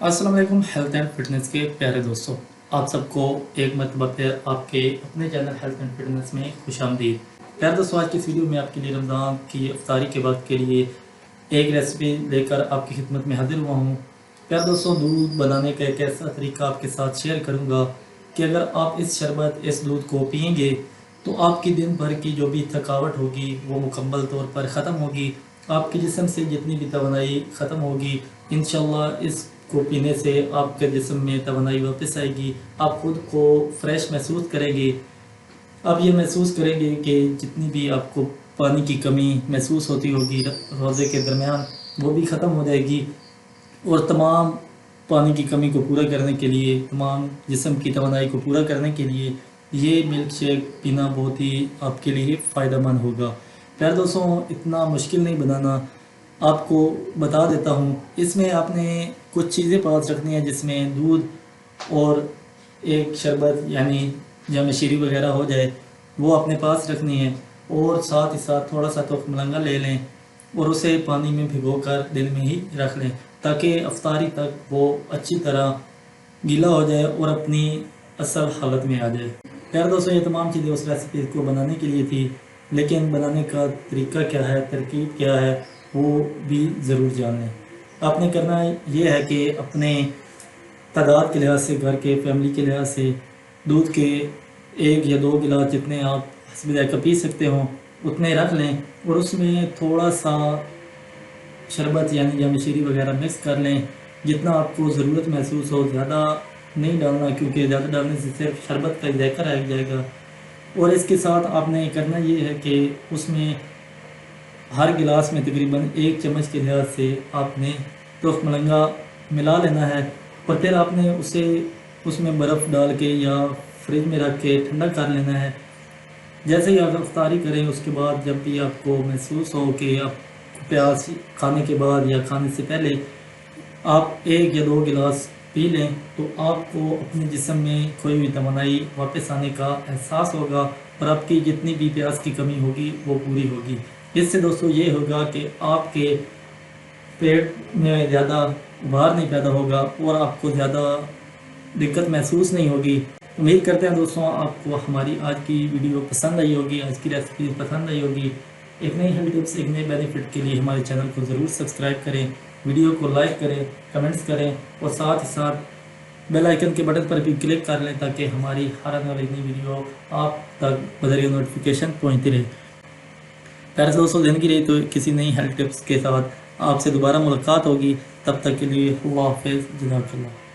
السلام علیکم health and fitness کے پیارے دوستوں، آپ سب کو ایک مرتبہ پھر آپ کے اپنے چینل ہیلتھ اینڈ فٹنس میں خوش آمدید۔ پیارے دوستوں، آج کی اس ویڈیو میں آپ کے لیے رمضان کی افطاری کے وقت کے لیے ایک ریسیپی لے کر آپ کی خدمت میں حاضر ہوا ہوں۔ پیارے دوستوں، دودھ بنانے کا ایک ایسا طریقہ آپ کے ساتھ شیئر کروں گا کہ اگر آپ اس دودھ کو پئیں گے تو آپ کی دن بھر کی جو بھی تھکاوٹ ہوگی وہ مکمل طور پر ختم ہوگی، آپ کے جسم سے جتنی بھی توانائی ختم ہوگی، انشاءاللہ اس کو پینے سے آپ کے جسم میں توانائی واپس آئے گی، آپ خود کو فریش محسوس کریں گے۔ آپ یہ محسوس کریں گے کہ جتنی بھی آپ کو پانی کی کمی محسوس ہوتی ہوگی روزے کے درمیان وہ بھی ختم ہو جائے گی، اور تمام پانی کی کمی کو پورا کرنے کے لیے، تمام جسم کی توانائی کو پورا کرنے کے لیے یہ ملک شیک پینا بہت ہی آپ کے لیے فائدہ مند ہوگا۔ پیارے دوستوں، اتنا مشکل نہیں بنانا، آپ کو بتا دیتا ہوں۔ اس میں آپ نے کچھ چیزیں پاس رکھنی ہیں، جس میں دودھ اور ایک شربت یعنی جامع شیری وغیرہ ہو جائے وہ اپنے پاس رکھنی ہے، اور ساتھ ہی ساتھ تھوڑا سا تخم ملنگا لے لیں اور اسے پانی میں بھگو کر دل میں ہی رکھ لیں تاکہ افطاری تک وہ اچھی طرح گیلا ہو جائے اور اپنی اصل حالت میں آ جائے۔ پیارے دوستوں، یہ تمام چیزیں اس ریسیپی کو بنانے کے لیے تھی، لیکن بنانے کا طریقہ کیا ہے، ترکیب کیا ہے، وہ بھی ضرور جان لیں۔ آپ نے کرنا یہ ہے کہ اپنے تعداد کے لحاظ سے، گھر کے فیملی کے لحاظ سے دودھ کے 1 یا 2 گلاس جتنے آپ حسب ذائقہ پی سکتے ہوں اتنے رکھ لیں، اور اس میں تھوڑا سا شربت یعنی جامع شیری وغیرہ مکس کر لیں جتنا آپ کو ضرورت محسوس ہو۔ زیادہ نہیں ڈالنا کیونکہ زیادہ ڈالنے سے صرف شربت کا ذائقہ رہ جائے گا۔ اور اس کے ساتھ آپ نے کرنا یہ ہے کہ اس میں ہر گلاس میں تقریباً 1 چمچ کے لحاظ سے آپ نے تخم ملنگا ملا لینا ہے، اور پھر آپ نے اسے اس میں برف ڈال کے یا فریج میں رکھ کے ٹھنڈا کر لینا ہے۔ جیسے ہی آپ افطاری کریں اس کے بعد جب بھی آپ کو محسوس ہو کہ آپ پیاس کھانے کے بعد یا کھانے سے پہلے آپ 1 یا 2 گلاس پی لیں تو آپ کو اپنے جسم میں کوئی بھی توانائی واپس آنے کا احساس ہوگا، اور آپ کی جتنی بھی پیاس کی کمی ہوگی وہ پوری ہوگی۔ اس سے دوستو یہ ہوگا کہ آپ کے پیٹ میں زیادہ ابھار نہیں پیدا ہوگا اور آپ کو زیادہ دقت محسوس نہیں ہوگی۔ امید کرتے ہیں دوستوں آپ کو ہماری آج کی ویڈیو پسند آئی ہوگی، آج کی ریسیپی پسند آئی ہوگی۔ ایک نئی ہیلتھ ٹپس، ایک نئے بینیفٹ کے لیے ہمارے چینل کو ضرور سبسکرائب کریں، ویڈیو کو لائک کریں، کمنٹس کریں، اور ساتھ ہی ساتھ بیل آئیکن کے بٹن پر بھی کلک کر لیں تاکہ ہماری ہر آنے والی نئی ویڈیو آپ تک بذریعہ نوٹیفیکیشن پہنچتی رہے۔ پیارے دوستوں، زندگی رہی تو کسی نئی ہیلتھ ٹپس کے ساتھ آپ سے دوبارہ ملاقات ہوگی۔ تب تک کے لیے اللہ حافظ، جزاک اللہ۔